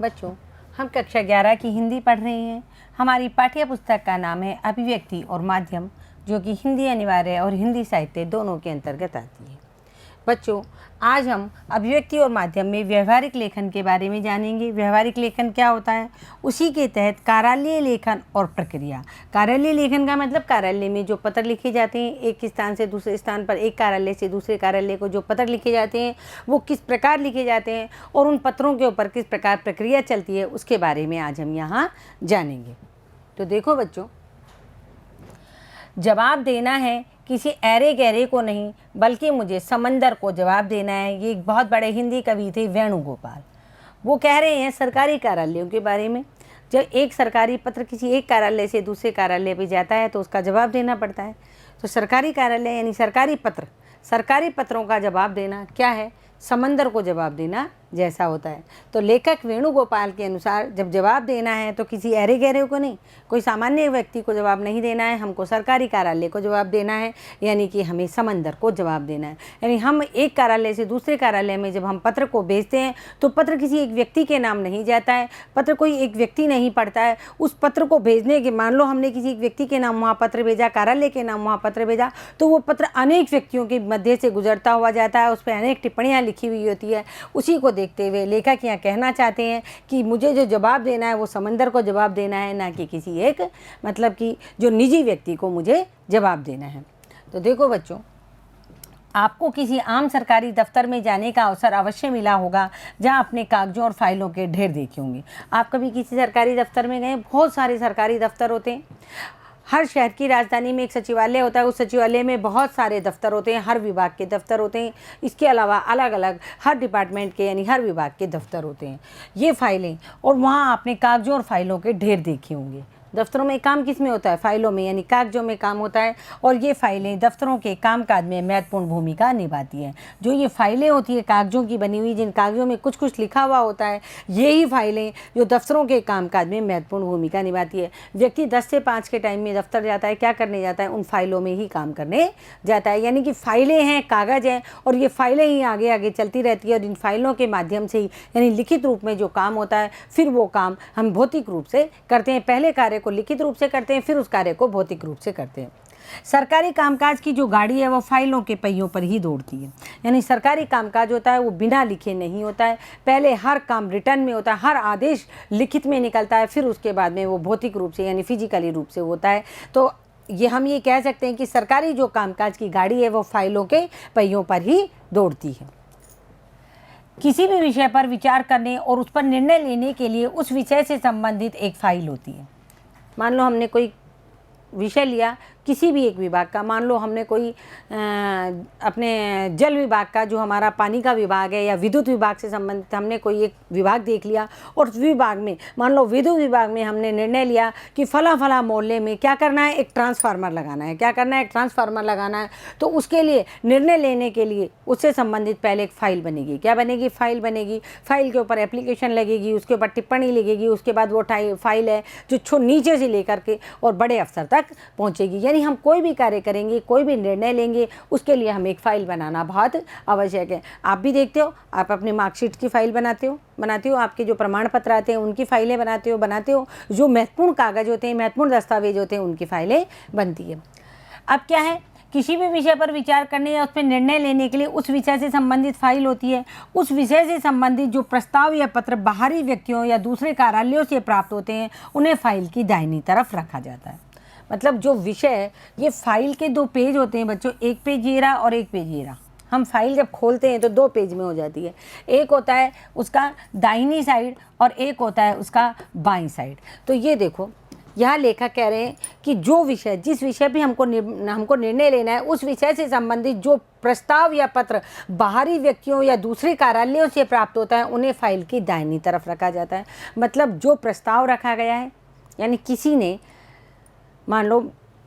बच्चों, हम कक्षा 11 की हिंदी पढ़ रहे हैं। हमारी पाठ्य पुस्तक का नाम है अभिव्यक्ति और माध्यम, जो कि हिंदी अनिवार्य और हिंदी साहित्य दोनों के अंतर्गत आती है। बच्चों, आज हम अभिव्यक्ति और माध्यम में व्यवहारिक लेखन के बारे में जानेंगे। व्यवहारिक लेखन क्या होता है, उसी के तहत कार्यालय लेखन और प्रक्रिया। कार्यालय लेखन का मतलब कार्यालय में जो पत्र लिखे जाते हैं, एक स्थान से दूसरे स्थान पर, एक कार्यालय से दूसरे कार्यालय को जो पत्र लिखे जाते हैं वो किस प्रकार लिखे जाते हैं और उन पत्रों के ऊपर किस प्रकार प्रक्रिया चलती है, उसके बारे में आज हम यहाँ जानेंगे। तो देखो बच्चों, जवाब देना है किसी ऐरे गहरे को नहीं, बल्कि मुझे समंदर को जवाब देना है। ये एक बहुत बड़े हिंदी कवि थे वेणुगोपाल। वो कह रहे हैं सरकारी कार्यालयों के बारे में। जब एक सरकारी पत्र किसी एक कार्यालय से दूसरे कार्यालय पे जाता है तो उसका जवाब देना पड़ता है। तो सरकारी कार्यालय यानी सरकारी पत्र, सरकारी पत्रों का जवाब देना क्या है, समंदर को जवाब देना जैसा होता है। तो लेखक वेणुगोपाल के अनुसार जब जवाब देना है तो किसी ऐरे गहरे को नहीं, कोई सामान्य व्यक्ति को जवाब नहीं देना है, हमको सरकारी कार्यालय को जवाब देना है, यानी कि हमें समंदर को जवाब देना है। यानी हम एक कार्यालय से दूसरे कार्यालय में जब हम पत्र को भेजते हैं तो पत्र किसी एक व्यक्ति के नाम नहीं जाता है, पत्र कोई एक व्यक्ति नहीं पढ़ता है। उस पत्र को भेजने के, मान लो हमने किसी एक व्यक्ति के नाम वहाँ पत्र भेजा, कार्यालय के नाम वहाँ पत्र भेजा, तो वो पत्र अनेक व्यक्तियों के मध्य से गुजरता हुआ जाता है, उस पर अनेक टिप्पणियाँ लिखी हुई होती है। उसी को देखते हुए लेखक यहाँ कहना चाहते हैं कि मुझे जो जवाब देना है वो समंदर को जवाब देना है, ना कि किसी एक मतलब कि जो निजी व्यक्ति को मुझे जवाब देना है। तो देखो बच्चों, आपको किसी आम सरकारी दफ्तर में जाने का अवसर अवश्य मिला होगा, जहां अपने कागजों और फाइलों के ढेर देखे होंगे। आप कभी किसी सरकारी दफ्तर में गए? बहुत सारे सरकारी दफ्तर होते हैं। हर शहर की राजधानी में एक सचिवालय होता है, उस सचिवालय में बहुत सारे दफ्तर होते हैं, हर विभाग के दफ्तर होते हैं। इसके अलावा अलग अलग हर डिपार्टमेंट के यानी हर विभाग के दफ्तर होते हैं। ये फाइलें, और वहाँ आपने कागजों और फाइलों के ढेर देखे होंगे। दफ्तरों में काम किस में होता है? फाइलों में, यानी कागजों में काम होता है। और ये फाइलें दफ्तरों के कामकाज में महत्वपूर्ण भूमिका निभाती हैं। जो ये फाइलें होती है कागजों की बनी हुई, जिन कागजों में कुछ कुछ लिखा हुआ होता है, यही फाइलें जो दफ्तरों के कामकाज में महत्वपूर्ण भूमिका निभाती है। व्यक्ति 10 से 5 के टाइम में दफ्तर जाता है, क्या करने जाता है? उन फाइलों में ही काम करने जाता है। यानी कि फाइलें हैं, कागज़ हैं, और ये फाइलें ही आगे आगे चलती रहती है। और इन फाइलों के माध्यम से ही, यानी लिखित रूप में जो काम होता है, फिर वो काम हम भौतिक रूप से करते हैं। पहले कार्य को लिखित रूप से करते हैं, फिर उस कार्य को भौतिक रूप से करते हैं। सरकारी कामकाज की जो गाड़ी है वो फाइलों के पहियों पर ही दौड़ती है। यानी सरकारी कामकाज होता है वो बिना लिखे नहीं होता है। पहले हर काम रिटर्न में होता है, हर आदेश लिखित में निकलता है, फिर उसके बाद में वो भौतिक रूप से यानी फिजिकली रूप से होता है। तो ये हम ये कह सकते हैं कि सरकारी जो कामकाज की गाड़ी है वो फाइलों के पहियों पर ही दौड़ती है। किसी भी विषय पर विचार करने और उस पर निर्णय लेने के लिए उस विषय से संबंधित एक फाइल होती है। मान लो हमने कोई विषय लिया किसी भी एक विभाग का, मान लो हमने कोई अपने जल विभाग का, जो हमारा पानी का विभाग है, या विद्युत विभाग से संबंधित हमने कोई एक विभाग देख लिया, और उस विभाग में मान लो विद्युत विभाग में हमने निर्णय लिया कि फला फला मोहल्ले में क्या करना है, एक ट्रांसफार्मर लगाना है। क्या करना है? एक ट्रांसफार्मर लगाना है। तो उसके लिए निर्णय लेने के लिए उससे संबंधित पहले एक फ़ाइल बनेगी। क्या बनेगी? फाइल बनेगी। फाइल के ऊपर एप्लीकेशन लगेगी, उसके ऊपर टिप्पणी लगेगी, उसके बाद वो फाइल है जो नीचे से लेकर के और बड़े अफसर तक पहुँचेगी। यानी हम कोई भी कार्य करेंगे, कोई भी निर्णय लेंगे, उसके लिए हमें एक फ़ाइल बनाना बहुत आवश्यक है। आप भी देखते हो, आप अपने मार्कशीट की फ़ाइल बनाते हो, आपके जो प्रमाण पत्र आते हैं उनकी फ़ाइलें बनाते हो, जो महत्वपूर्ण कागज़ होते हैं, महत्वपूर्ण दस्तावेज होते हैं, उनकी फ़ाइलें बनती है। अब क्या है, किसी भी विषय पर विचार करने या उस पर निर्णय लेने के लिए उस विषय से संबंधित फाइल होती है। उस विषय से संबंधित जो प्रस्ताव या पत्र बाहरी व्यक्तियों या दूसरे कार्यालयों से प्राप्त होते हैं, उन्हें फाइल की दाहिनी तरफ रखा जाता है। मतलब जो विषय है, ये फाइल के 2 पेज होते हैं बच्चों, एक पेज ये रहा और एक पेज ये रहा। हम फाइल जब खोलते हैं तो 2 पेज में हो जाती है। एक होता है उसका दाहिनी साइड और एक होता है उसका बाईं साइड। तो ये देखो, यहाँ लेखक कह रहे हैं कि जो विषय, जिस विषय पे हमको निर्णय लेना है, उस विषय से संबंधित जो प्रस्ताव या पत्र बाहरी व्यक्तियों या दूसरे कार्यालयों से प्राप्त होता है, उन्हें फाइल की दाहिनी तरफ रखा जाता है। मतलब जो प्रस्ताव रखा गया है, यानी किसी ने मान लो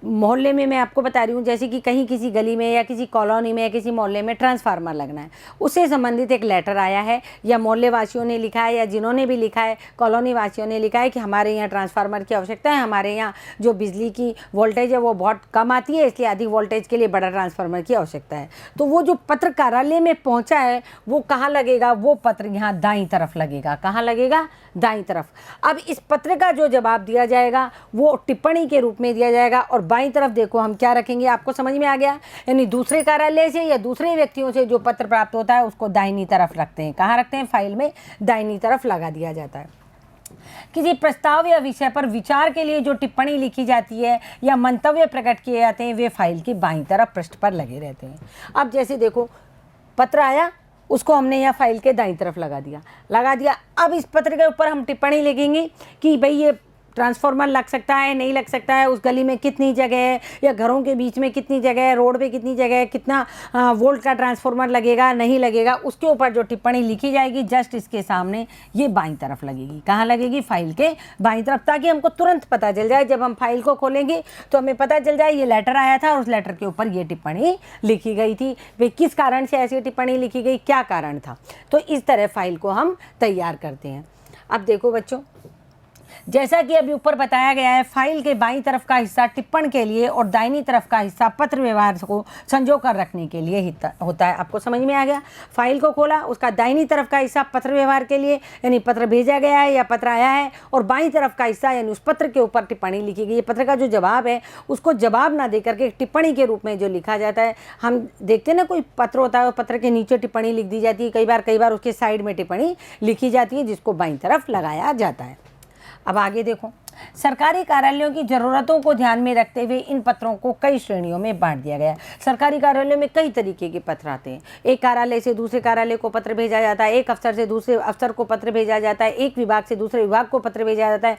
मोहल्ले में मैं आपको बता रही हूँ, जैसे कि कहीं किसी गली में या किसी कॉलोनी में या किसी मोहल्ले में ट्रांसफार्मर लगना है, उससे संबंधित एक लेटर आया है, या मोहल्ले वासियों ने लिखा है, या जिन्होंने भी लिखा है कॉलोनी वासियों ने लिखा है कि हमारे यहाँ ट्रांसफार्मर की आवश्यकता है, हमारे यहाँ जो बिजली की वोल्टेज है वो बहुत कम आती है, इसलिए अधिक वोल्टेज के लिए बड़ा ट्रांसफार्मर की आवश्यकता है। तो वो जो पत्र कार्यालय में पहुँचा है वो कहाँ लगेगा? वो पत्र यहाँ दाईं तरफ लगेगा। कहाँ लगेगा? दाईं तरफ। अब इस पत्र का जो जवाब दिया जाएगा वो टिप्पणी के रूप में दिया जाएगा, और बाईं तरफ देखो हम क्या रखेंगे, आपको समझ में आ गया? यानी दूसरे कार्यालय से या दूसरे व्यक्तियों से जो पत्र प्राप्त होता है उसको दाहिनी तरफ रखते हैं। कहाँ रखते हैं? फाइल में दाहिनी तरफ लगा दिया जाता है। किसी प्रस्ताव या विषय पर विचार के लिए जो टिप्पणी लिखी जाती है या मंतव्य प्रकट किए जाते हैं वे फाइल की बाईं तरफ पृष्ठ पर लगे रहते हैं। अब जैसे देखो पत्र आया, उसको हमने यहाँ फाइल के दाईं तरफ लगा दिया। अब इस पत्र के ऊपर हम टिप्पणी लिखेंगे कि भाई ये ट्रांसफार्मर लग सकता है, नहीं लग सकता है, उस गली में कितनी जगह है, या घरों के बीच में कितनी जगह है, रोड पे कितनी जगह है, कितना वोल्ट का ट्रांसफार्मर लगेगा, नहीं लगेगा, उसके ऊपर जो टिप्पणी लिखी जाएगी जस्ट इसके सामने ये बाईं तरफ लगेगी। कहाँ लगेगी? फाइल के बाईं तरफ, ताकि हमको तुरंत पता चल जाए, जब हम फाइल को खोलेंगे तो हमें पता चल जाए ये लेटर आया था और उस लेटर के ऊपर ये टिप्पणी लिखी गई थी, वे किस कारण से ऐसी टिप्पणी लिखी गई, क्या कारण था। तो इस तरह फाइल को हम तैयार करते हैं। अब देखो बच्चों, जैसा कि अभी ऊपर बताया गया है, फाइल के बाईं तरफ का हिस्सा टिप्पण के लिए और दाहिनी तरफ का हिस्सा पत्र व्यवहार को संजो कर रखने के लिए होता है। आपको समझ में आ गया? फाइल को खोला, उसका दाहिनी तरफ का हिस्सा पत्र व्यवहार के लिए, यानी पत्र भेजा गया है या पत्र आया है, और बाईं तरफ का हिस्सा यानी उस पत्र के ऊपर टिप्पणी लिखी गई है। पत्र का जो जवाब है उसको जवाब ना देकर के टिप्पणी के रूप में जो लिखा जाता है, हम देखते हैं ना कोई पत्र होता है, पत्र के नीचे टिप्पणी लिख दी जाती है, कई बार उसके साइड में टिप्पणी लिखी जाती है, जिसको बाईं तरफ लगाया जाता है। अब आगे देखो, सरकारी कार्यालयों की ज़रूरतों को ध्यान में रखते हुए इन पत्रों को कई श्रेणियों में बांट दिया गया है। सरकारी कार्यालयों में कई तरीके के पत्र आते हैं। एक कार्यालय से दूसरे कार्यालय को पत्र भेजा जाता है, एक अफसर से दूसरे अफसर को पत्र भेजा जाता है, एक विभाग से दूसरे विभाग को पत्र भेजा जाता है,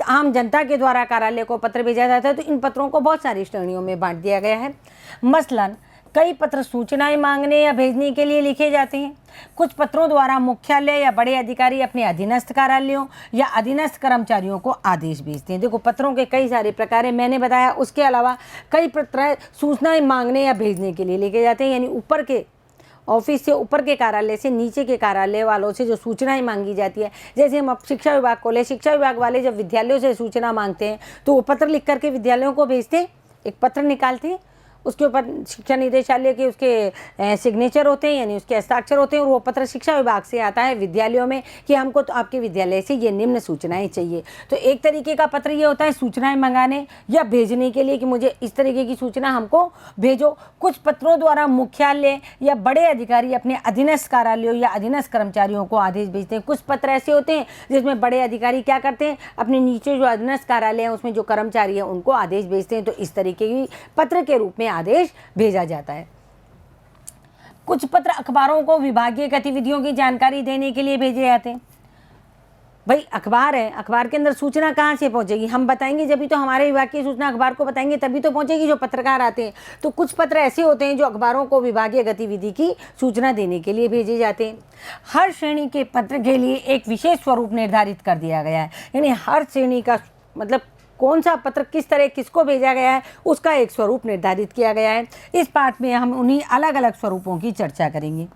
आम जनता के द्वारा कार्यालय को पत्र भेजा जाता है। तो इन पत्रों को बहुत सारी श्रेणियों में बांट दिया गया है। मसलन कई पत्र सूचनाएं मांगने या भेजने के लिए लिखे जाते हैं। कुछ पत्रों द्वारा मुख्यालय या बड़े अधिकारी अपने अधीनस्थ कार्यालयों या अधीनस्थ कर्मचारियों को आदेश भेजते हैं। देखो पत्रों के कई सारे प्रकार हैं, मैंने बताया। उसके अलावा कई पत्र सूचनाएं मांगने या भेजने के लिए लिखे जाते हैं, यानी ऊपर के ऑफिस से, ऊपर के कार्यालय से नीचे के कार्यालय वालों से जो सूचनाएं मांगी जाती है। जैसे हम अब शिक्षा विभाग को ले, शिक्षा विभाग वाले जब विद्यालयों से सूचना मांगते हैं तो वो पत्र लिख करके विद्यालयों को भेजते हैं, एक पत्र निकालते हैं, उसके ऊपर शिक्षा निदेशालय के उसके सिग्नेचर होते हैं, यानी उसके हस्ताक्षर होते हैं, और वो पत्र शिक्षा विभाग से आता है विद्यालयों में कि हमको तो आपके विद्यालय से ये निम्न सूचनाएं चाहिए। तो एक तरीके का पत्र ये होता है सूचनाएं मंगाने या भेजने के लिए कि मुझे इस तरीके की सूचना हमको भेजो। कुछ पत्रों द्वारा मुख्यालय या बड़े अधिकारी अपने अधीनस्थ कार्यालयों या अधीनस्थ कर्मचारियों को आदेश भेजते हैं। कुछ पत्र ऐसे होते हैं जिसमें बड़े अधिकारी क्या करते हैं, अपने नीचे जो अधीनस्थ कार्यालय है उसमें जो कर्मचारी है उनको आदेश भेजते हैं। तो इस तरीके की पत्र के रूप में आदेश भेजा जाता है। कुछ पत्र अखबारों को विभागीय गतिविधियों की जानकारी देने के लिए भेजे जाते हैं। भाई अखबार है, अखबार के अंदर सूचना कहाँ से पहुंचेगी, हम बताएंगे जब भी तो हमारे विभाग की सूचना अखबार को बताएंगे तभी तो पहुंचेगी, जो पत्रकार आते हैं। तो कुछ पत्र ऐसे होते हैं जो अखबारों को विभागीय गतिविधि की सूचना देने के लिए भेजे जाते हैं। हर श्रेणी के पत्र के लिए एक विशेष स्वरूप निर्धारित कर दिया गया है, यानी हर श्रेणी का मतलब कौन सा पत्र किस तरह किसको भेजा गया है उसका एक स्वरूप निर्धारित किया गया है। इस पाठ में हम उन्हीं अलग अलग स्वरूपों की चर्चा करेंगे,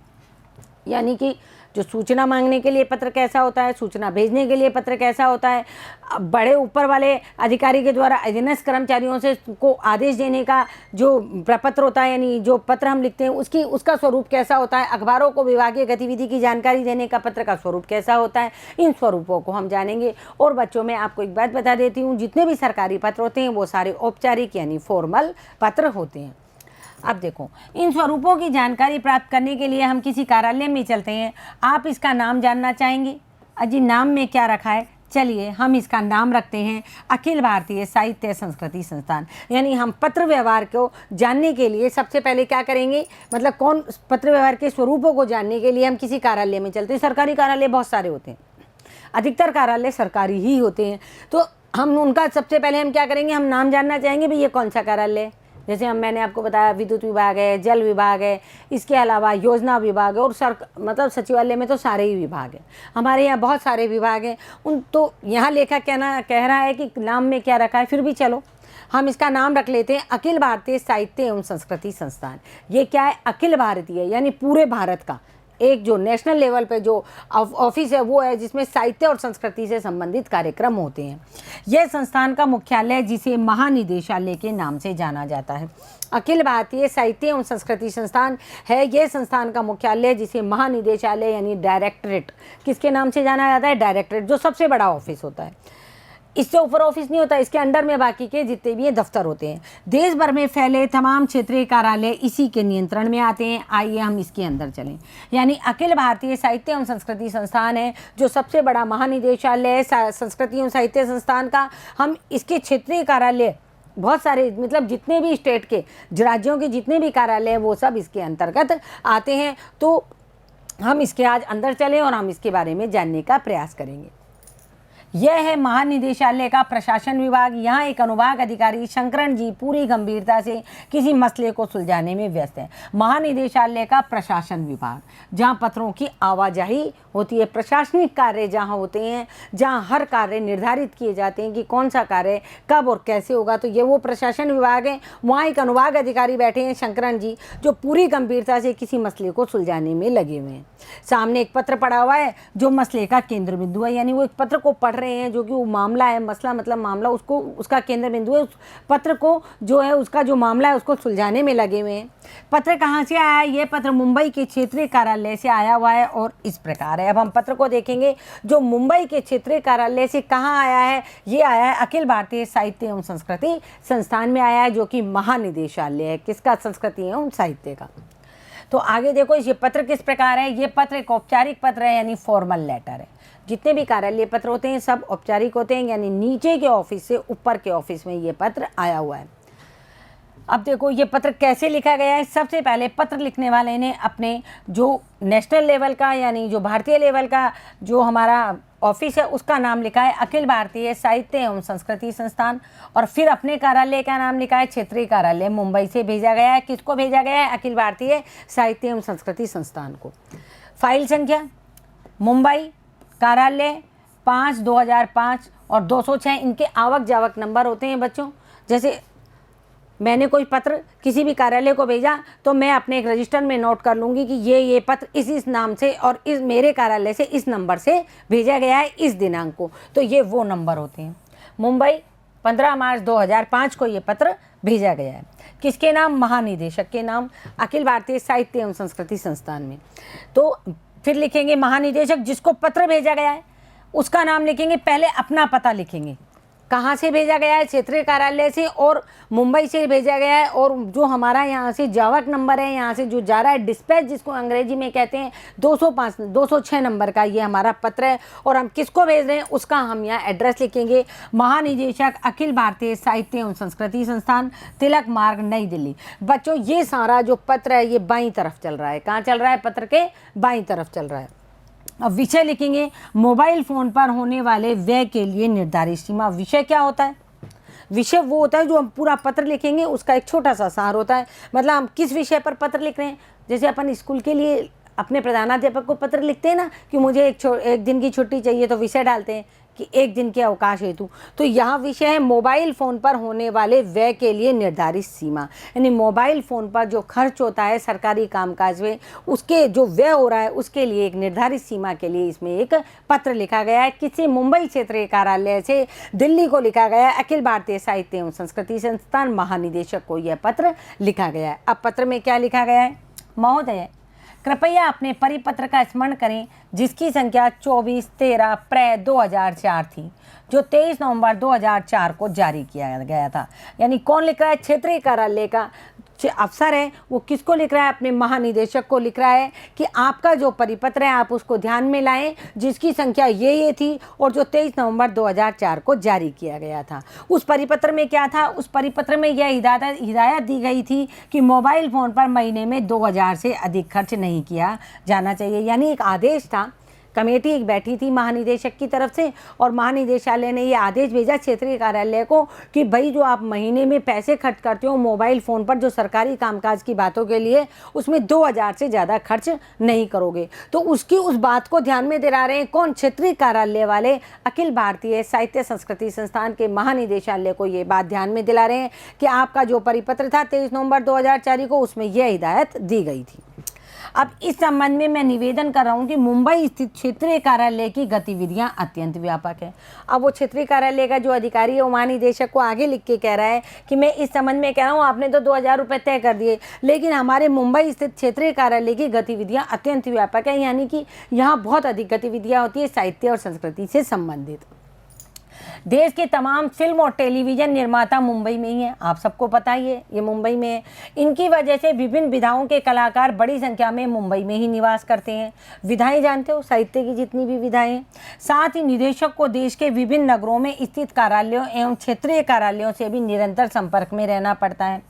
यानी कि जो सूचना मांगने के लिए पत्र कैसा होता है, सूचना भेजने के लिए पत्र कैसा होता है, बड़े ऊपर वाले अधिकारी के द्वारा अधीनस्थ कर्मचारियों से को आदेश देने का जो प्रपत्र होता है, यानी जो पत्र हम लिखते हैं उसका स्वरूप कैसा होता है, अखबारों को विभागीय गतिविधि की जानकारी देने का पत्र का स्वरूप कैसा होता है, इन स्वरूपों को हम जानेंगे। और बच्चों मैं आपको एक बात बता देती हूँ, जितने भी सरकारी पत्र होते हैं वो सारे औपचारिक यानी फॉर्मल पत्र होते हैं। अब देखो, इन स्वरूपों की जानकारी प्राप्त करने के लिए हम किसी कार्यालय में चलते हैं। आप इसका नाम जानना चाहेंगे? अजी नाम में क्या रखा है, चलिए हम इसका नाम रखते हैं अखिल भारतीय साहित्य संस्कृति संस्थान। यानी हम पत्र व्यवहार को जानने के लिए सबसे पहले क्या करेंगे, मतलब कौन पत्र व्यवहार के स्वरूपों को जानने के लिए हम किसी कार्यालय में चलते हैं। सरकारी कार्यालय बहुत सारे होते हैं, अधिकतर कार्यालय सरकारी ही होते हैं। तो हम उनका सबसे पहले हम क्या करेंगे, हम नाम जानना चाहेंगे भाई ये कौन सा कार्यालय है। जैसे मैंने आपको बताया विद्युत विभाग है, जल विभाग है, इसके अलावा योजना विभाग है, और मतलब सचिवालय में तो सारे ही विभाग हैं। हमारे यहाँ बहुत सारे विभाग हैं। तो यहाँ लेखक कह रहा है कि नाम में क्या रखा है, फिर भी चलो हम इसका नाम रख लेते हैं अखिल भारतीय साहित्य एवं संस्कृति संस्थान। ये क्या है? अखिल भारतीय यानी पूरे भारत का एक जो नेशनल लेवल पे जो ऑफिस है वो है जिसमें साहित्य और संस्कृति से संबंधित कार्यक्रम होते हैं। यह संस्थान का मुख्यालय जिसे महानिदेशालय के नाम से जाना जाता है। अखिल भारतीय साहित्य एवं संस्कृति संस्थान है यह संस्थान का मुख्यालय जिसे महानिदेशालय यानी डायरेक्टरेट किसके नाम से जाना जाता है? डायरेक्टरेट, जो सबसे बड़ा ऑफिस होता है। इससे ऊपर ऑफिस नहीं होता, इसके अंडर में बाकी के जितने भी दफ्तर होते हैं। देश भर में फैले तमाम क्षेत्रीय कार्यालय इसी के नियंत्रण में आते हैं। आइए हम इसके अंदर चलें। यानी अखिल भारतीय साहित्य एवं संस्कृति संस्थान है जो सबसे बड़ा महानिदेशालय है संस्कृति एवं साहित्य संस्थान का। हम इसके क्षेत्रीय कार्यालय बहुत सारे, मतलब जितने भी स्टेट के राज्यों के जितने भी कार्यालय हैं वो सब इसके अंतर्गत आते हैं। तो हम इसके आज अंदर चलें और हम इसके बारे में जानने का प्रयास करेंगे। यह है महानिदेशालय का प्रशासन विभाग। यहाँ एक अनुभाग अधिकारी शंकरन जी पूरी गंभीरता से किसी मसले को सुलझाने में व्यस्त है। महानिदेशालय का प्रशासन विभाग, जहाँ पत्रों की आवाजाही होती है, प्रशासनिक कार्य जहाँ होते हैं, जहाँ हर कार्य निर्धारित किए जाते हैं कि कौन सा कार्य कब और कैसे होगा, तो ये वो प्रशासन विभाग है। वहाँ एक अनुभाग अधिकारी बैठे हैं शंकरन जी, जो पूरी गंभीरता से किसी मसले को सुलझाने में लगे हुए हैं। सामने एक पत्र पड़ा हुआ है जो मसले का केंद्र बिंदु है, यानी वो एक पत्र को पढ़ रहे हैं जो कि वो मामला है, मसला मतलब मामला, उसको उसका केंद्र बिंदु है। उस पत्र को जो है उसका जो मामला है उसको सुलझाने में लगे हुए हैं। पत्र कहाँ से आया है? ये पत्र मुंबई के क्षेत्रीय कार्यालय से आया हुआ है और इस प्रकार है। अब हम पत्र को देखेंगे जो मुंबई के क्षेत्रीय कार्यालय से कहाँ आया है। ये आया है अखिल भारतीय साहित्य एवं संस्कृति संस्थान में आया है, जो कि महानिदेशालय है किसका? संस्कृति एवं साहित्य का। तो आगे देखो ये पत्र किस प्रकार है। ये पत्र एक औपचारिक पत्र है यानी फॉर्मल लेटर है। जितने भी कार्यालय पत्र होते हैं सब औपचारिक होते हैं, यानी नीचे के ऑफिस से ऊपर के ऑफिस में ये पत्र आया हुआ है। अब देखो ये पत्र कैसे लिखा गया है। सबसे पहले पत्र लिखने वाले ने अपने जो नेशनल लेवल का यानी जो भारतीय लेवल का जो हमारा ऑफिस है उसका नाम लिखा है अखिल भारतीय साहित्य एवं संस्कृति संस्थान, और फिर अपने कार्यालय का नाम लिखा है क्षेत्रीय कार्यालय मुंबई से भेजा गया है। किसको भेजा गया है? अखिल भारतीय साहित्य एवं संस्कृति संस्थान को। फाइल संख्या मुंबई कार्यालय 5/2005 और 206 इनके आवक जावक नंबर होते हैं बच्चों। जैसे मैंने कोई पत्र किसी भी कार्यालय को भेजा तो मैं अपने एक रजिस्टर में नोट कर लूँगी कि ये पत्र इस नाम से और इस मेरे कार्यालय से इस नंबर से भेजा गया है इस दिनांक को, तो ये वो नंबर होते हैं। मुंबई 15 मार्च 2005 को ये पत्र भेजा गया है। किसके नाम? महानिदेशक के नाम, अखिल भारतीय साहित्य एवं संस्कृति संस्थान में। तो फिर लिखेंगे महानिदेशक जिसको पत्र भेजा गया है उसका नाम लिखेंगे, पहले अपना पता लिखेंगे, कहाँ से भेजा गया है? क्षेत्रीय कार्यालय से और मुंबई से भेजा गया है, और जो हमारा यहाँ से जावक नंबर है, यहाँ से जो जा रहा है डिस्पैच जिसको अंग्रेजी में कहते हैं 206 नंबर का ये हमारा पत्र है, और हम किसको भेज रहे हैं उसका हम यहाँ एड्रेस लिखेंगे। महानिदेशक अखिल भारतीय साहित्य एवं संस्कृति संस्थान, तिलक मार्ग, नई दिल्ली। बच्चों ये सारा जो पत्र है ये बाईं तरफ चल रहा है। कहाँ चल रहा है? पत्र के बाईं तरफ चल रहा है। अब विषय लिखेंगे मोबाइल फ़ोन पर होने वाले व्यय के लिए निर्धारित सीमा। विषय क्या होता है? विषय वो होता है जो हम पूरा पत्र लिखेंगे उसका एक छोटा सा सार होता है। मतलब हम किस विषय पर पत्र लिख रहे हैं। जैसे अपन स्कूल के लिए अपने प्रधानाध्यापक को पत्र लिखते हैं ना कि मुझे एक दिन की छुट्टी चाहिए, तो विषय डालते हैं कि एक दिन के अवकाश हेतु। तो यहाँ विषय है मोबाइल फ़ोन पर होने वाले व्यय के लिए निर्धारित सीमा, यानी मोबाइल फ़ोन पर जो खर्च होता है सरकारी कामकाज में उसके जो व्यय हो रहा है उसके लिए एक निर्धारित सीमा के लिए इसमें एक पत्र लिखा गया है। किसी मुंबई क्षेत्रीय कार्यालय से दिल्ली को लिखा गया है अखिल भारतीय साहित्य एवं संस्कृति संस्थान महानिदेशक को यह पत्र लिखा गया है। अब पत्र में क्या लिखा गया है? महोदय कृपया अपने परिपत्र का स्मरण करें जिसकी संख्या 24/13/2004 थी, जो 23 नवंबर 2004 को जारी किया गया था। यानी कौन लिख रहा है? क्षेत्रीय कार्यालय का अफसर है, वो किसको लिख रहा है? अपने महानिदेशक को लिख रहा है कि आपका जो परिपत्र है आप उसको ध्यान में लाएं, जिसकी संख्या ये थी और जो 23 नवंबर 2004 को जारी किया गया था। उस परिपत्र में क्या था? उस परिपत्र में यह हिदायत दी गई थी कि मोबाइल फ़ोन पर महीने में 2000 से अधिक खर्च नहीं किया जाना चाहिए। यानी एक आदेश था कमेटी एक बैठी थी महानिदेशक की तरफ से, और महानिदेशालय ने ये आदेश भेजा क्षेत्रीय कार्यालय को कि भाई जो आप महीने में पैसे खर्च करते हो मोबाइल फ़ोन पर जो सरकारी कामकाज की बातों के लिए, उसमें 2000 से ज़्यादा खर्च नहीं करोगे। तो उसकी उस बात को ध्यान में दिला रहे हैं कौन? क्षेत्रीय कार्यालय वाले अखिल भारतीय साहित्य संस्कृति संस्थान के महानिदेशालय को ये बात ध्यान में दिला रहे हैं कि आपका जो परिपत्र था 23 नवंबर 2004 को, उसमें यह हिदायत दी गई थी। अब इस संबंध में मैं निवेदन कर रहा हूँ कि मुंबई स्थित क्षेत्रीय कार्यालय की गतिविधियाँ अत्यंत व्यापक है। अब वो क्षेत्रीय कार्यालय का जो अधिकारी है वो महानिदेशक को आगे लिख के कह रहा है कि मैं इस संबंध में कह रहा हूँ आपने तो 2000 रुपये तय कर दिए, लेकिन हमारे मुंबई स्थित क्षेत्रीय कार्यालय की गतिविधियाँ अत्यंत व्यापक है, यानी कि यहाँ बहुत अधिक गतिविधियाँ होती है साहित्य और संस्कृति से संबंधित। देश के तमाम फिल्म और टेलीविज़न निर्माता मुंबई में ही हैं, आप सबको पता ही है ये मुंबई में है। इनकी वजह से विभिन्न विधाओं के कलाकार बड़ी संख्या में मुंबई में ही निवास करते हैं। विधाएं जानते हो, साहित्य की जितनी भी विधाएं हैं। साथ ही निदेशक को देश के विभिन्न नगरों में स्थित कार्यालयों एवं क्षेत्रीय कार्यालयों से भी निरंतर संपर्क में रहना पड़ता है।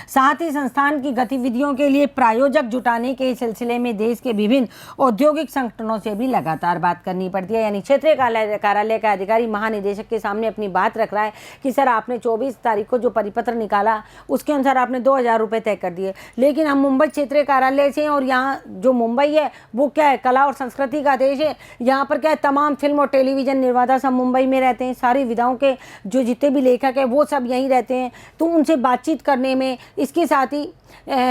साथ ही संस्थान की गतिविधियों के लिए प्रायोजक जुटाने के सिलसिले में देश के विभिन्न औद्योगिक संगठनों से भी लगातार बात करनी पड़ती है। यानी क्षेत्रीय कार्यालय का अधिकारी महानिदेशक के सामने अपनी बात रख रहा है कि सर आपने 24 तारीख को जो परिपत्र निकाला उसके अनुसार आपने 2000 रुपये तय कर दिए, लेकिन हम मुंबई क्षेत्रीय कार्यालय से हैं और यहाँ जो मुंबई है वो क्या है, कला और संस्कृति का देश है। यहाँ पर क्या है, तमाम फिल्म और टेलीविज़न निर्माता सब मुंबई में रहते हैं, सारी विधाओं के जो जितने भी लेखक हैं वो सब यहीं रहते हैं। तो उनसे बातचीत करने में, इसके साथ ही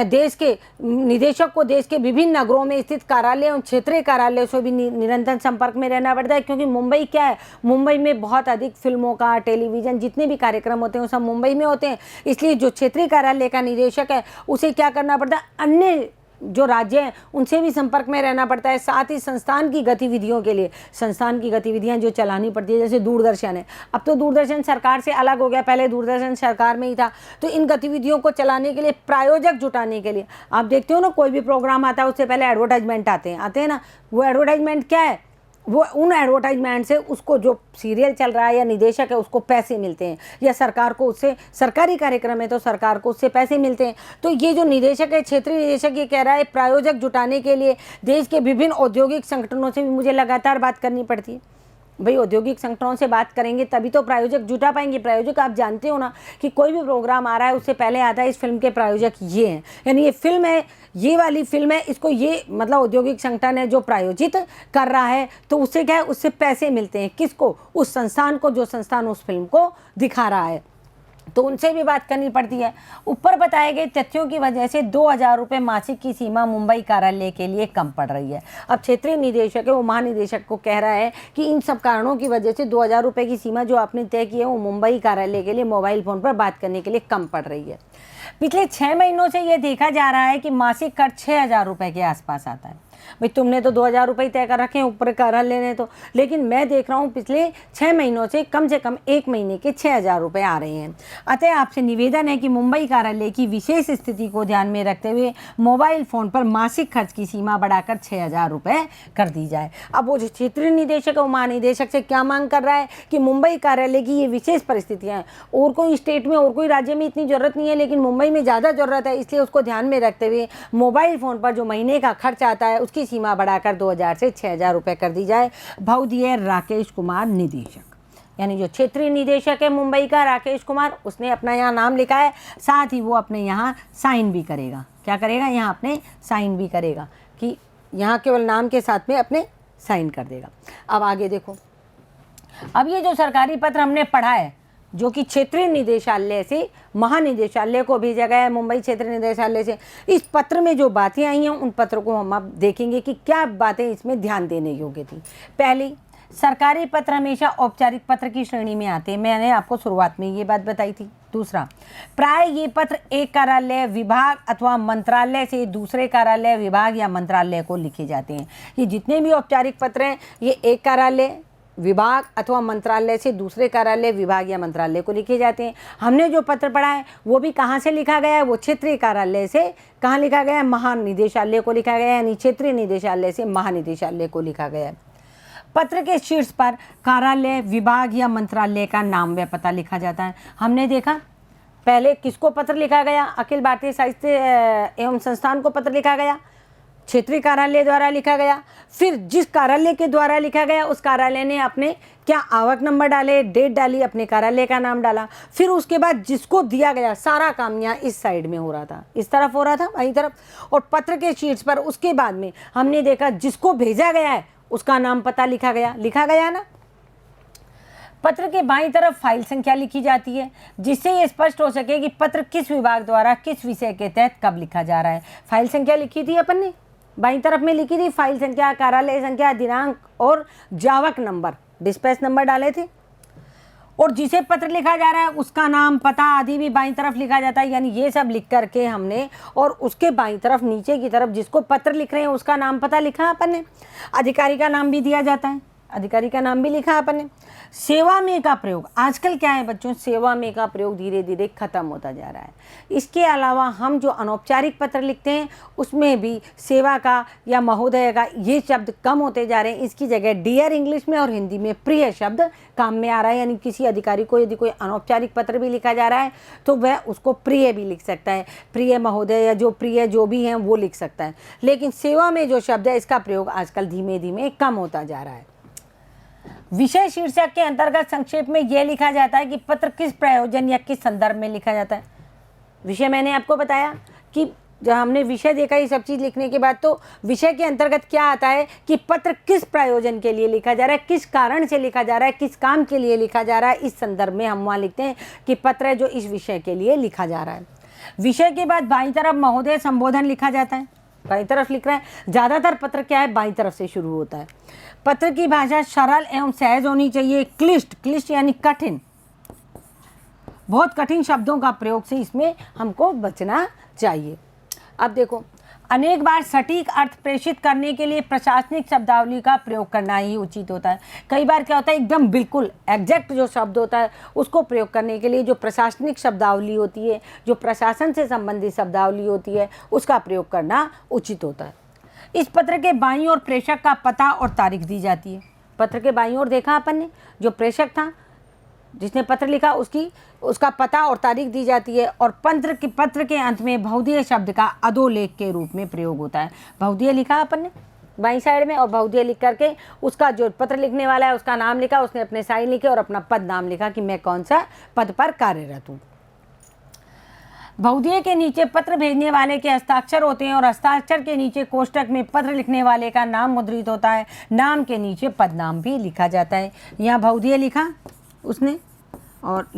देश के निदेशक को देश के विभिन्न नगरों में स्थित कार्यालय और क्षेत्रीय कार्यालय से भी निरंतर संपर्क में रहना पड़ता है, क्योंकि मुंबई क्या है, मुंबई में बहुत अधिक फिल्मों का, टेलीविज़न जितने भी कार्यक्रम होते हैं वो सब मुंबई में होते हैं। इसलिए जो क्षेत्रीय कार्यालय का निदेशक है उसे क्या करना पड़ता है, अन्य जो राज्य हैं उनसे भी संपर्क में रहना पड़ता है। साथ ही संस्थान की गतिविधियों के लिए, संस्थान की गतिविधियां जो चलानी पड़ती है, जैसे दूरदर्शन है, अब तो दूरदर्शन सरकार से अलग हो गया, पहले दूरदर्शन सरकार में ही था। तो इन गतिविधियों को चलाने के लिए, प्रायोजक जुटाने के लिए, आप देखते हो ना कोई भी प्रोग्राम आता है उससे पहले एडवर्टाइजमेंट आते हैं ना। वो एडवर्टाइजमेंट क्या है, वो उन एडवर्टाइजमेंट से उसको जो सीरियल चल रहा है या निदेशक है उसको पैसे मिलते हैं, या सरकार को उससे, सरकारी कार्यक्रम है तो सरकार को उससे पैसे मिलते हैं। तो ये जो निदेशक है, क्षेत्रीय निदेशक, ये कह रहा है प्रायोजक जुटाने के लिए देश के विभिन्न औद्योगिक संगठनों से भी मुझे लगातार बात करनी पड़ती है। भाई औद्योगिक संगठनों से बात करेंगे तभी तो प्रायोजक जुटा पाएंगे। प्रायोजक आप जानते हो ना कि कोई भी प्रोग्राम आ रहा है उससे पहले आता है इस फिल्म के प्रायोजक ये हैं, यानी ये फिल्म है, ये वाली फिल्म है, इसको ये मतलब औद्योगिक संगठन है जो प्रायोजित कर रहा है, तो उससे क्या है, उससे पैसे मिलते हैं। किसको? उस संस्थान को, जो संस्थान उस फिल्म को दिखा रहा है, तो उनसे भी बात करनी पड़ती है। ऊपर बताए गए तथ्यों की वजह से 2000 रुपये मासिक की सीमा मुंबई कार्यालय के लिए कम पड़ रही है। अब क्षेत्रीय निदेशक है वो महानिदेशक को कह रहा है कि इन सब कारणों की वजह से 2000 रुपये की सीमा जो आपने तय की है वो मुंबई कार्यालय के लिए मोबाइल फ़ोन पर बात करने के लिए कम पड़ रही है। पिछले 6 महीनों से ये देखा जा रहा है कि मासिक खर्च 6000 रुपये के आसपास आता है। भाई तुमने तो 2000 रुपये तय कर रखे हैं ऊपर कार्यालय ने तो, लेकिन मैं देख रहा हूँ पिछले 6 महीनों से कम 1 महीने के 6000 रुपये आ रहे हैं। अतः आपसे निवेदन है कि मुंबई कार्यालय की विशेष स्थिति को ध्यान में रखते हुए मोबाइल फ़ोन पर मासिक खर्च की सीमा बढ़ाकर 6000 रुपये कर दी जाए। अब वो जो क्षेत्रीय निदेशक है वो महानिदेशक से क्या मांग कर रहा है कि मुंबई कार्यालय की ये विशेष परिस्थितियाँ हैं, और कोई स्टेट में और कोई राज्य में इतनी ज़रूरत नहीं है, लेकिन मुंबई में ज़्यादा ज़रूरत है, इसलिए उसको ध्यान में रखते हुए मोबाइल फ़ोन पर जो महीने का खर्च आता है उसकी सीमा बढ़ाकर 2000 से 6000 रुपये कर दी जाए। भाव दिए राकेश कुमार निदेशक, यानी जो क्षेत्रीय निदेशक है मुंबई का राकेश कुमार, उसने अपना यहाँ नाम लिखा है, साथ ही वो अपने यहाँ साइन भी करेगा। क्या करेगा? यहाँ अपने साइन भी करेगा, कि यहाँ केवल नाम के साथ में अपने साइन कर देगा। अब आगे देखो, अब ये जो सरकारी पत्र हमने पढ़ा है जो कि क्षेत्रीय निदेशालय से महानिदेशालय को भेजा गया है, मुंबई क्षेत्रीय निदेशालय से, इस पत्र में जो बातें आई हैं उन पत्रों को हम अब देखेंगे कि क्या बातें इसमें ध्यान देने योग्य थी। पहली, सरकारी पत्र हमेशा औपचारिक पत्र की श्रेणी में आते हैं, मैंने आपको शुरुआत में ये बात बताई थी। दूसरा, प्राय ये पत्र एक कार्यालय, विभाग अथवा मंत्रालय से दूसरे कार्यालय, विभाग या मंत्रालय को लिखे जाते हैं। ये जितने भी औपचारिक पत्र हैं ये एक कार्यालय, विभाग अथवा मंत्रालय से दूसरे कार्यालय, विभाग या मंत्रालय को लिखे जाते हैं। हमने जो पत्र पढ़ा है वो भी कहाँ से लिखा गया है? वो क्षेत्रीय कार्यालय से कहाँ लिखा गया है? महानिदेशालय को लिखा गया है, यानी क्षेत्रीय निदेशालय से महानिदेशालय को लिखा गया है। पत्र के शीर्ष पर कार्यालय, विभाग या मंत्रालय का नाम व पता लिखा जाता है। हमने देखा पहले किसको पत्र लिखा गया? अखिल भारतीय साहित्य एवं संस्थान को पत्र लिखा गया, क्षेत्रीय कार्यालय द्वारा लिखा गया। फिर जिस कार्यालय के द्वारा लिखा गया उस कार्यालय ने अपने क्या आवक नंबर डाले, डेट डाली, अपने कार्यालय का नाम डाला। फिर उसके बाद जिसको दिया गया सारा काम यहाँ इस साइड में हो रहा था, इस तरफ हो रहा था, बाईं तरफ। और पत्र के शीट्स पर उसके बाद में हमने देखा जिसको भेजा गया है उसका नाम पता लिखा गया ना। पत्र के बाईं तरफ फाइल संख्या लिखी जाती है, जिससे ये स्पष्ट हो सके कि पत्र किस विभाग द्वारा किस विषय के तहत कब लिखा जा रहा है। फाइल संख्या लिखी थी अपन ने, बाईं तरफ में लिखी थी फाइल संख्या, कार्यालय संख्या, दिनांक और जावक नंबर, डिस्पैच नंबर डाले थे। और जिसे पत्र लिखा जा रहा है उसका नाम, पता आदि भी बाईं तरफ लिखा जाता है। यानी ये सब लिख करके हमने, और उसके बाईं तरफ नीचे की तरफ जिसको पत्र लिख रहे हैं उसका नाम पता लिखा अपन ने। अधिकारी का नाम भी दिया जाता है, अधिकारी का नाम भी लिखा अपन ने। सेवा में का प्रयोग, आजकल क्या है बच्चों, सेवा में का प्रयोग धीरे धीरे खत्म होता जा रहा है। इसके अलावा हम जो अनौपचारिक पत्र लिखते हैं उसमें भी सेवा का या महोदय का ये शब्द कम होते जा रहे हैं। इसकी जगह डियर इंग्लिश में और हिंदी में प्रिय शब्द काम में आ रहा है। यानी किसी अधिकारी को यदि कोई अनौपचारिक पत्र भी लिखा जा रहा है तो वह उसको प्रिय भी लिख सकता है, प्रिय महोदय या जो प्रिय जो भी हैं वो लिख सकता है। लेकिन सेवा में जो शब्द है इसका प्रयोग आजकल धीमे धीमे कम होता जा रहा है। विषय शीर्षक के अंतर्गत संक्षेप में यह लिखा जाता है कि पत्र किस प्रयोजन या किस संदर्भ में लिखा जाता है। विषय मैंने आपको बताया कि जब हमने विषय देखा ये सब चीज़ लिखने के बाद, तो विषय के अंतर्गत क्या आता है कि पत्र किस प्रयोजन के लिए लिखा जा रहा है, किस कारण से लिखा जा रहा है, किस काम के लिए लिखा जा रहा है। इस संदर्भ में हम वहाँ लिखते हैं कि पत्र है जो इस विषय के लिए लिखा जा रहा है। विषय के बाद बाईं तरफ महोदय संबोधन लिखा जाता है, बाईं तरफ लिख रहा है। ज़्यादातर पत्र क्या है बाईं तरफ से शुरू होता है। पत्र की भाषा सरल एवं सहज होनी चाहिए। क्लिष्ट यानी कठिन, बहुत कठिन शब्दों का प्रयोग से इसमें हमको बचना चाहिए। अब देखो, अनेक बार सटीक अर्थ प्रेषित करने के लिए प्रशासनिक शब्दावली का प्रयोग करना ही उचित होता है। कई बार क्या होता है, एकदम बिल्कुल एग्जैक्ट जो शब्द होता है उसको प्रयोग करने के लिए जो प्रशासनिक शब्दावली होती है, जो प्रशासन से संबंधित शब्दावली होती है, उसका प्रयोग करना उचित होता है। इस पत्र के बाईं ओर प्रेषक का पता और तारीख दी जाती है। पत्र के बाईं ओर देखा अपन ने, जो प्रेषक था जिसने पत्र लिखा उसका पता और तारीख दी जाती है। और पत्र के अंत में बहुधीय शब्द का अधोलेख के रूप में प्रयोग होता है। बहुधीय लिखा अपन ने बाईं साइड में, और बहुधीय लिख करके उसका जो पत्र लिखने वाला है उसका नाम लिखा, उसने अपने साइन लिखे और अपना पद नाम लिखा कि मैं कौन सा पद पर कार्यरत हूँ। बहुधीय के नीचे पत्र भेजने वाले के हस्ताक्षर होते हैं और हस्ताक्षर के नीचे कोष्टक में पत्र लिखने वाले का नाम मुद्रित होता है। नाम के नीचे पद नाम भी लिखा जाता है। यहाँ बहुधीय लिखा उसने, और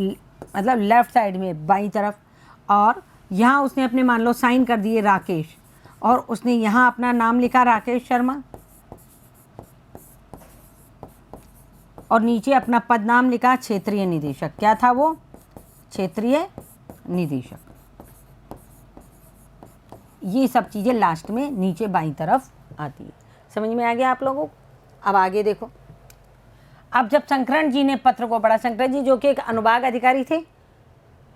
मतलब लेफ्ट साइड में बाईं तरफ, और यहाँ उसने अपने मान लो साइन कर दिए राकेश, और उसने यहाँ अपना नाम लिखा राकेश शर्मा, और नीचे अपना पद नाम लिखा क्षेत्रीय निदेशक। क्या था वो? क्षेत्रीय निदेशक। ये सब चीज़ें लास्ट में नीचे बाईं तरफ आती है। समझ में आ गया आप लोगों को? अब आगे देखो। अब जब शंकरण जी ने पत्र को पढ़ा, शंकरण जी जो कि एक अनुभाग अधिकारी थे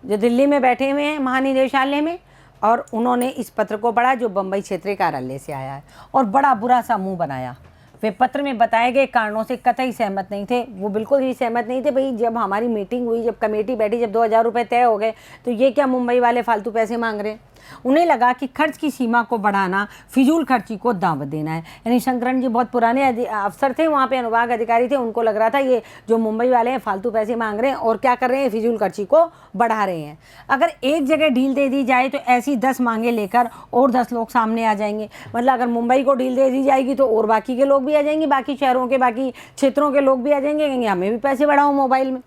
जो दिल्ली में बैठे हुए हैं महानिदेशालय में, और उन्होंने इस पत्र को पढ़ा जो बम्बई क्षेत्रीय कार्यालय से आया है, और बड़ा बुरा सा मुँह बनाया। वे पत्र में बताए गए कारणों से कतई सहमत नहीं थे। वो बिल्कुल ही सहमत नहीं थे। भाई जब हमारी मीटिंग हुई, जब कमेटी बैठी, जब 2000 रुपये तय हो गए, तो ये क्या मुंबई वाले फालतू पैसे मांग रहे हैं। उन्हें लगा कि खर्च की सीमा को बढ़ाना फिजूल खर्ची को दावत देना है। यानी शंकरन जी बहुत पुराने अफसर थे, वहाँ पे अनुभाग अधिकारी थे, उनको लग रहा था ये जो मुंबई वाले हैं फालतू पैसे मांग रहे हैं और क्या कर रहे हैं, फिजूल खर्ची को बढ़ा रहे हैं। अगर एक जगह डील दे दी जाए तो ऐसी 10 मांगे लेकर और 10 लोग सामने आ जाएंगे। मतलब अगर मुंबई को डील दे दी जाएगी तो और बाकी के लोग भी आ जाएंगे, बाकी शहरों के, बाकी क्षेत्रों के लोग भी आ जाएंगे, कहेंगे हमें भी पैसे बढ़ाओ मोबाइल में।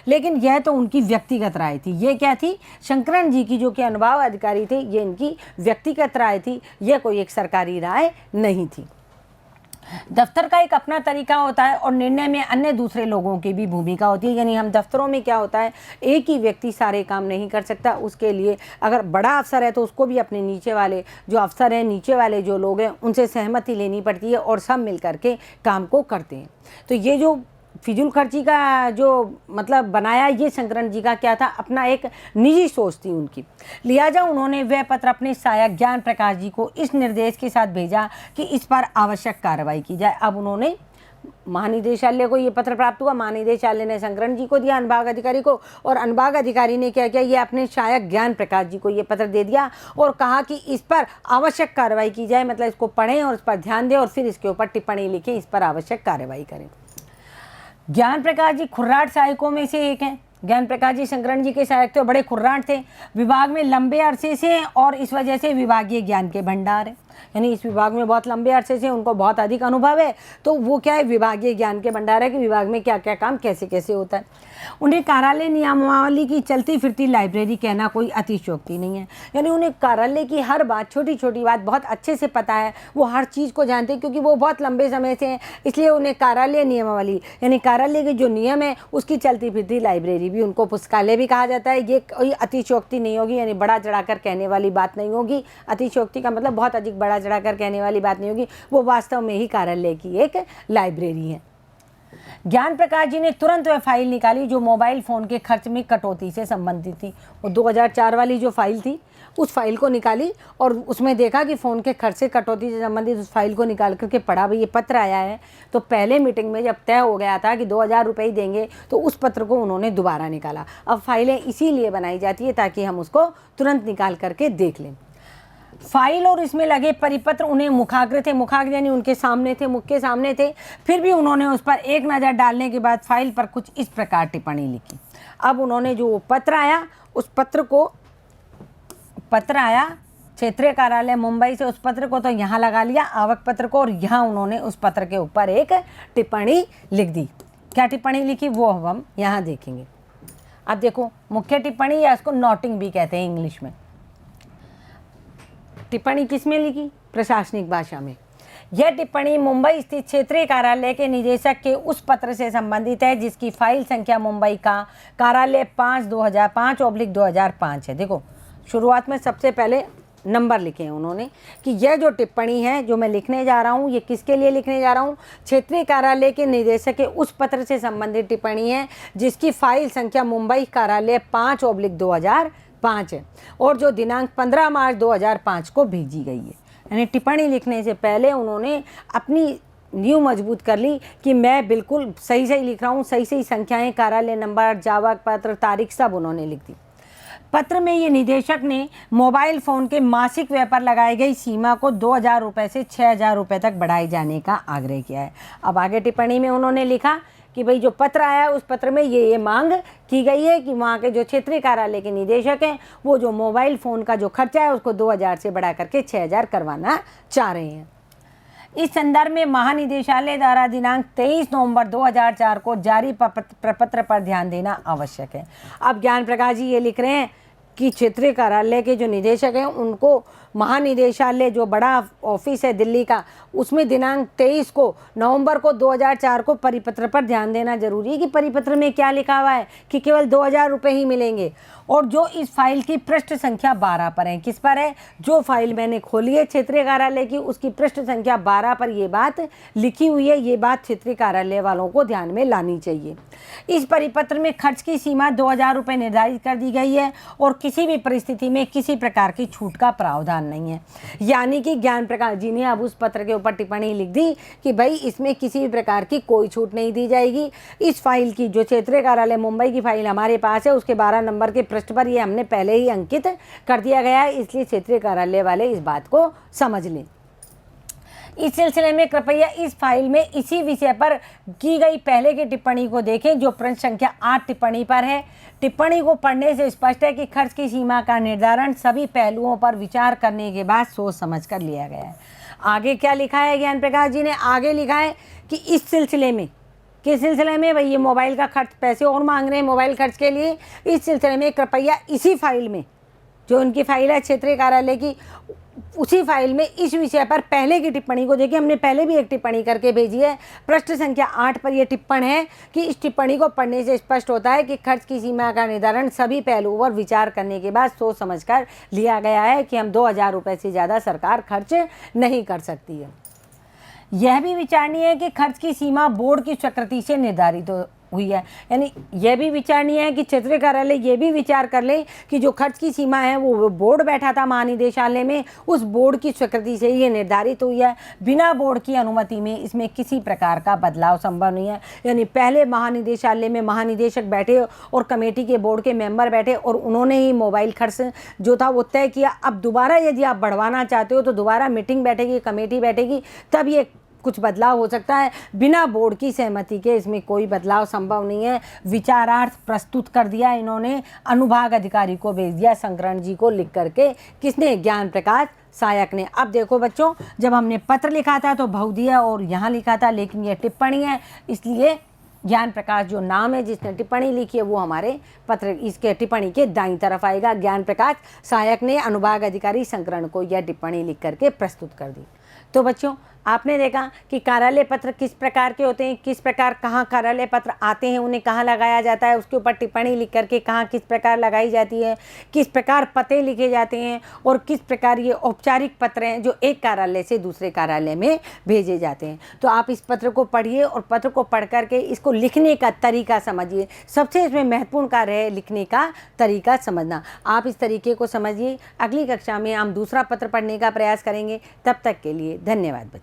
लेकिन यह तो उनकी व्यक्तिगत राय थी। ये क्या थी? शंकरन जी की जो कि अनुभाग अधिकारी थे, ये इनकी व्यक्तिगत राय थी, यह कोई एक सरकारी राय नहीं थी। दफ्तर का एक अपना तरीका होता है और निर्णय में अन्य दूसरे लोगों की भी भूमिका होती है। यानी हम दफ्तरों में क्या होता है, एक ही व्यक्ति सारे काम नहीं कर सकता। उसके लिए अगर बड़ा अफसर है तो उसको भी अपने नीचे वाले जो अफसर हैं, नीचे वाले जो लोग हैं, उनसे सहमति लेनी पड़ती है और सब मिल करके काम को करते हैं। तो ये जो फिजूल खर्ची का जो मतलब बनाया, ये शंकरन जी का क्या था, अपना एक निजी सोच थी उनकी। लिहाजा उन्होंने वह पत्र अपने सहायक ज्ञान प्रकाश जी को इस निर्देश के साथ भेजा कि इस पर आवश्यक कार्रवाई की जाए। अब उन्होंने महानिदेशालय को ये पत्र प्राप्त हुआ। महानिदेशालय ने संकरण जी को दिया, अनुभाग अधिकारी को, और अनुभाग अधिकारी ने क्या किया, ये अपने सहायक ज्ञान प्रकाश जी को ये पत्र दे दिया और कहा कि इस पर आवश्यक कार्रवाई की जाए, मतलब इसको पढ़ें और इस पर ध्यान दें और फिर इसके ऊपर टिप्पणी लिखें, इस पर आवश्यक कार्रवाई करें। ज्ञान प्रकाश जी खुर्राट सहायकों में से एक हैं। ज्ञान प्रकाश जी संकरण जी के सहायक थे, बड़े खुर्राट थे, विभाग में लंबे अरसे से, और इस वजह से विभागीय ज्ञान के भंडार है, यानी इस विभाग में बहुत लंबे अरसे से उनको बहुत अधिक अनुभव है, तो वो क्या है, विभागीय ज्ञान के भंडार है कि विभाग में क्या क्या काम कैसे कैसे होता है। उन्हें कार्यालय नियमावली की चलती फिरती लाइब्रेरी कहना कोई अतिशयोक्ति नहीं है, यानी उन्हें कार्यालय की हर बात, छोटी छोटी बात बहुत अच्छे से पता है, वो हर चीज़ को जानते हैं क्योंकि वो बहुत लंबे समय से हैं, इसलिए उन्हें कार्यालय नियमावली यानी कार्यालय के जो नियम है उसकी चलती फिरती लाइब्रेरी भी, उनको पुस्तकालय भी कहा जाता है। ये कोई अतिशयोक्ति नहीं होगी, यानी बड़ा चढ़ाकर कहने वाली बात नहीं होगी। अतिशयोक्ति का मतलब बहुत अधिक बड़ा चढ़ाकर कहने वाली बात नहीं होगी, वो वास्तव में ही कार्यालय की एक लाइब्रेरी है। ज्ञान प्रकाश जी ने तुरंत वह फाइल निकाली जो मोबाइल फ़ोन के खर्च में कटौती से संबंधित थी। वो 2004 वाली जो फाइल थी उस फाइल को निकाली और उसमें देखा कि फ़ोन के खर्च से कटौती से संबंधित उस फाइल को निकाल करके पढ़ा, भाई ये पत्र आया है। तो पहले मीटिंग में जब तय हो गया था कि 2000 रुपये देंगे, तो उस पत्र को उन्होंने दोबारा निकाला। अब फाइलें इसीलिए बनाई जाती है ताकि हम उसको तुरंत निकाल करके देख लें। फाइल और इसमें लगे परिपत्र उन्हें मुखाग्र थे, मुखाग्र यानी उनके सामने थे, मुख के सामने थे। फिर भी उन्होंने उस पर एक नज़र डालने के बाद फाइल पर कुछ इस प्रकार टिप्पणी लिखी। अब उन्होंने जो पत्र आया, उस पत्र को, पत्र आया क्षेत्रीय कार्यालय मुंबई से, उस पत्र को तो यहाँ लगा लिया आवक पत्र को, और यहाँ उन्होंने उस पत्र के ऊपर एक टिप्पणी लिख दी। क्या टिप्पणी लिखी वो हम यहाँ देखेंगे। अब देखो, मुख्य टिप्पणी या इसको नोटिंग भी कहते हैं इंग्लिश में। टिप्पणी किस में लिखी? प्रशासनिक भाषा में। यह टिप्पणी मुंबई स्थित क्षेत्रीय कार्यालय के निदेशक के उस पत्र से संबंधित है जिसकी फाइल संख्या मुंबई का कार्यालय 5/2005/2005 है। देखो, शुरुआत में सबसे पहले नंबर लिखे हैं उन्होंने कि यह जो टिप्पणी है जो मैं लिखने जा रहा हूँ, ये किसके लिए लिखने जा रहा हूँ? क्षेत्रीय कार्यालय के निदेशक के उस पत्र से संबंधित टिप्पणी है जिसकी फाइल संख्या मुंबई कार्यालय 5/2005 है और जो दिनांक 15 मार्च 2005 को भेजी गई है। यानी टिप्पणी लिखने से पहले उन्होंने अपनी नींव मजबूत कर ली कि मैं बिल्कुल सही सही लिख रहा हूँ, सही सही संख्याएं, कार्यालय नंबर, जावक पत्र, तारीख सब उन्होंने लिख दी। पत्र में ये निदेशक ने मोबाइल फ़ोन के मासिक व्यय पर लगाई गई सीमा को 2000 रुपये से 6000 रुपये तक बढ़ाए जाने का आग्रह किया है। अब आगे टिप्पणी में उन्होंने लिखा कि भाई जो पत्र आया उस पत्र में ये मांग की गई है कि वहाँ के जो क्षेत्रीय कार्यालय के निदेशक हैं वो जो मोबाइल फ़ोन का जो खर्चा है उसको 2000 से बढ़ा करके 6000 करवाना चाह रहे हैं। इस संदर्भ में महानिदेशालय द्वारा दिनांक 23 नवंबर 2004 को जारी प्रपत्र पर ध्यान देना आवश्यक है। अब ज्ञान प्रकाश जी ये लिख रहे हैं कि क्षेत्रीय कार्यालय के जो निदेशक हैं उनको महानिदेशालय जो बड़ा ऑफिस है दिल्ली का, उसमें दिनांक 23 को नवंबर को 2004 को परिपत्र पर ध्यान देना जरूरी है कि परिपत्र में क्या लिखा हुआ है कि केवल 2000 रुपये ही मिलेंगे। और जो इस फाइल की पृष्ठ संख्या 12 पर है, किस पर है? जो फाइल मैंने खोली है क्षेत्रीय कार्यालय की उसकी पृष्ठ संख्या 12 पर ये बात लिखी हुई है। ये बात क्षेत्रीय कार्यालय वालों को ध्यान में लानी चाहिए। इस परिपत्र में खर्च की सीमा 2000 रुपये निर्धारित कर दी गई है और किसी भी परिस्थिति में किसी प्रकार की छूट का प्रावधान नहीं है। यानी कि ज्ञान प्रकाश जी ने अब उस पत्र के ऊपर टिप्पणी लिख दी कि भाई इसमें किसी भी प्रकार की कोई छूट नहीं दी जाएगी। इस फाइल की जो क्षेत्रीय कार्यालय मुंबई की फाइल हमारे पास है उसके 12 नंबर के पृष्ठ पर ये हमने पहले ही अंकित कर दिया गया है, इसलिए क्षेत्रीय कार्यालय वाले इस बात को समझ लें। इस सिलसिले में कृपया इस फाइल में इसी विषय पर की गई पहले की टिप्पणी को देखें जो पृष्ठ संख्या 8 टिप्पणी पर है। टिप्पणी को पढ़ने से स्पष्ट है कि खर्च की सीमा का निर्धारण सभी पहलुओं पर विचार करने के बाद सोच समझ कर लिया गया है। आगे क्या लिखा है ज्ञान प्रकाश जी ने? आगे लिखा है कि इस सिलसिले में, किस सिलसिले में? भाई ये मोबाइल का खर्च, पैसे और मांग रहे हैं मोबाइल खर्च के लिए। इस सिलसिले में कृपया इसी फाइल में, जो उनकी फाइल है क्षेत्रीय कार्यालय की, उसी फाइल में इस विषय पर पहले की टिप्पणी को देखिए। हमने पहले भी एक टिप्पणी करके भेजी है। पृष्ठ संख्या 8 पर यह टिप्पण है कि इस टिप्पणी को पढ़ने से स्पष्ट होता है कि खर्च की सीमा का निर्धारण सभी पहलुओं पर विचार करने के बाद सोच समझकर लिया गया है कि हम 2000 रुपये से ज़्यादा सरकार खर्च नहीं कर सकती है। यह भी विचारणीय है कि खर्च की सीमा बोर्ड की स्वीकृति से निर्धारित हो। हुई है। यानी यह भी विचारणीय है कि क्षेत्रीय कार्यालय ये भी विचार कर ले कि जो खर्च की सीमा है वो बोर्ड बैठा था महानिदेशालय में, उस बोर्ड की स्वीकृति से ये निर्धारित हुई है। बिना बोर्ड की अनुमति में इसमें किसी प्रकार का बदलाव संभव नहीं है। यानी पहले महानिदेशालय में महानिदेशक बैठे और कमेटी के बोर्ड के मेंबर बैठे और उन्होंने ही मोबाइल खर्च जो था वो तय किया। अब दोबारा यदि आप बढ़वाना चाहते हो तो दोबारा मीटिंग बैठेगी, कमेटी बैठेगी, तब ये कुछ बदलाव हो सकता है। बिना बोर्ड की सहमति के इसमें कोई बदलाव संभव नहीं है। विचारार्थ प्रस्तुत कर दिया इन्होंने, अनुभाग अधिकारी को भेज दिया, शंकरण जी को लिख करके। किसने? ज्ञान प्रकाश सहायक ने। अब देखो बच्चों, जब हमने पत्र लिखा था तो बहुदिया और यहाँ लिखा था, लेकिन यह टिप्पणी है, इसलिए ज्ञान प्रकाश जो नाम है जिसने टिप्पणी लिखी है वो हमारे पत्र इसके टिप्पणी के दाईं तरफ आएगा। ज्ञान प्रकाश सहायक ने अनुभाग अधिकारी शंकरण को यह टिप्पणी लिख करके प्रस्तुत कर दी। तो बच्चों, आपने देखा कि कार्यालय पत्र किस प्रकार के होते हैं, किस प्रकार कहाँ कार्यालय पत्र आते हैं, उन्हें कहाँ लगाया जाता है, उसके ऊपर टिप्पणी लिख करके कहाँ किस प्रकार लगाई जाती है, किस प्रकार पते लिखे जाते हैं और किस प्रकार ये औपचारिक पत्र हैं जो एक कार्यालय से दूसरे कार्यालय में भेजे जाते हैं। तो आप इस पत्र को पढ़िए और पत्र को पढ़ करके इसको लिखने का तरीका समझिए। सबसे इसमें महत्वपूर्ण कार्य है लिखने का तरीका समझना। आप इस तरीके को समझिए। अगली कक्षा में हम दूसरा पत्र पढ़ने का प्रयास करेंगे। तब तक के लिए धन्यवाद बच्चों।